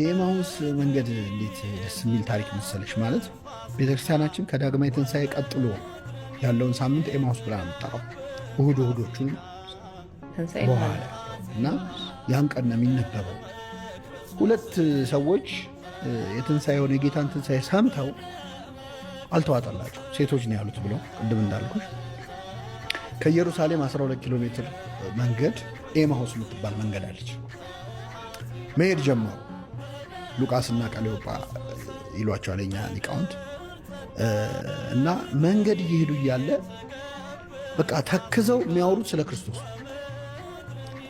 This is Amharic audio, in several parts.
የኤማሁስ መንገድ እንዴት ደስ የሚል ታሪክ መሰለሽ። ማለት ቤተክርስቲያናችን ከዳግማይ ትንሣኤ ቀጥሎ ያለውን ሳምንት ኤማሁስ ብላ የምጠራው እሁዶቹን በኋላ እና ያን ቀን ነው የሚነበበው። ሁለት ሰዎች የትንሣኤውን የጌታን ትንሣኤ ሰምተው አልተዋጠላቸው፣ ሴቶች ነው ያሉት ብለው ቅድም እንዳልኩሽ ከኢየሩሳሌም 12 ኪሎ ሜትር መንገድ ኤማሁስ የምትባል መንገድ አለች። መሄድ ጀመሩ። ሉቃስና ቀሌዮጳ ይሏቸዋል የኛ ሊቃውንት። እና መንገድ እየሄዱ እያለ በቃ ተክዘው የሚያወሩት ስለ ክርስቶስ፣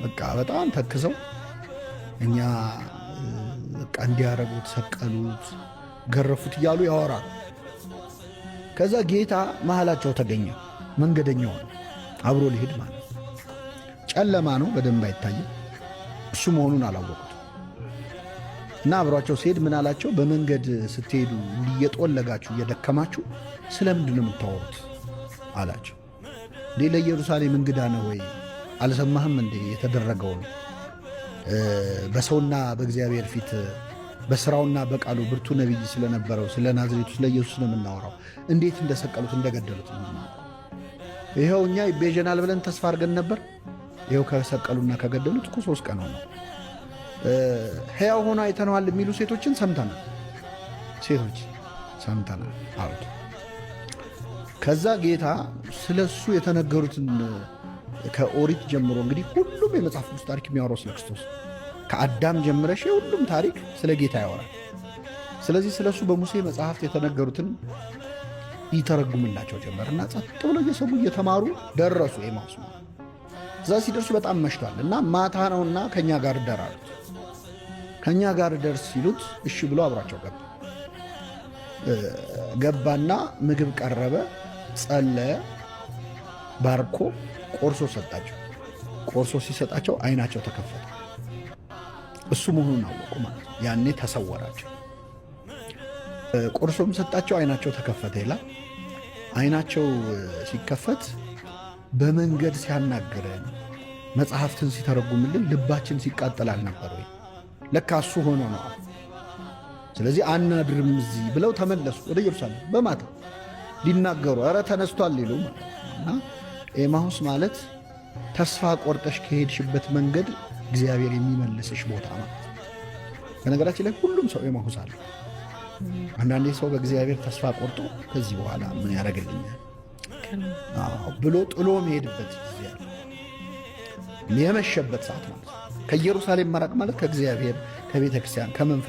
በቃ በጣም ተክዘው እኛ በቃ እንዲያረጉት፣ ሰቀሉት፣ ገረፉት እያሉ ያወራሉ። ከዛ ጌታ መሃላቸው ተገኘ። መንገደኛው ነው አብሮ ሊሄድ ማለት ጨለማ ነው፣ በደንብ አይታይም። እሱ መሆኑን አላወቁት እና አብሯቸው ሲሄድ ምን አላቸው? በመንገድ ስትሄዱ እየጦለጋችሁ እየደከማችሁ ስለምንድን ነው የምታወሩት አላቸው። እንዴ ለኢየሩሳሌም እንግዳ ነው ወይ? አልሰማህም እንዴ የተደረገውን? በሰውና በእግዚአብሔር ፊት በስራውና በቃሉ ብርቱ ነቢይ ስለነበረው ስለ ናዝሬቱ ስለ ኢየሱስ ነው የምናወራው። እንዴት እንደሰቀሉት እንደገደሉት ነው። ይኸው እኛ ይቤዠናል ብለን ተስፋ አድርገን ነበር። ይኸው ከሰቀሉና ከገደሉት እኮ 3 ቀን ሆነው። ሕያው ሆኖ አይተነዋል የሚሉ ሴቶችን ሰምተናል፣ ሴቶች ሰምተናል አሉት። ከዛ ጌታ ስለ እሱ የተነገሩትን ከኦሪት ጀምሮ እንግዲህ ሁሉም የመጽሐፍ ቅዱስ ታሪክ የሚያወራው ስለ ክርስቶስ ከአዳም ጀምረሽ ሁሉም ታሪክ ስለ ጌታ ያወራል። ስለዚህ ስለ እሱ በሙሴ መጽሐፍት የተነገሩትን ይተረጉምላቸው ጀመር እና ጸጥ ብሎ እየሰሙ እየተማሩ ደረሱ ኤማሁስ። እዛ ሲደርሱ በጣም መሽቷል እና ማታ ነውና ከእኛ ጋር ደር አሉት። ከእኛ ጋር ደርስ ሲሉት እሺ ብሎ አብሯቸው ገባና ምግብ ቀረበ፣ ጸለየ፣ ባርኮ ቆርሶ ሰጣቸው። ቆርሶ ሲሰጣቸው አይናቸው ተከፈተ። እሱ መሆኑን አወቁ ማለት ነው። ያኔ ተሰወራቸው። ቆርሶም ሰጣቸው፣ አይናቸው ተከፈተ ይላል። አይናቸው ሲከፈት በመንገድ ሲያናግረን መጽሐፍትን ሲተረጉምልን ልባችን ሲቃጠል አልነበር ወይ? ለካ እሱ ሆኖ ነው። ስለዚህ አናድርም እዚህ ብለው ተመለሱ ወደ ኢየሩሳሌም በማታ ሊናገሩ፣ ኧረ ተነስቷል ሊሉ ማለት ነው። እና ኤማሁስ ማለት ተስፋ ቆርጠሽ ከሄድሽበት መንገድ እግዚአብሔር የሚመልስሽ ቦታ ማለት ነው። በነገራችን ላይ ሁሉም ሰው ኤማሁስ አለ። አንዳንዴ ሰው በእግዚአብሔር ተስፋ ቆርጦ ከዚህ በኋላ ምን ያደርግልኛል ብሎ ጥሎ መሄድበት ጊዜ አለ። የመሸበት ሰዓት ማለት ነው። ከኢየሩሳሌም መራቅ ማለት ከእግዚአብሔር ከቤተ ክርስቲያን ከመንፈስ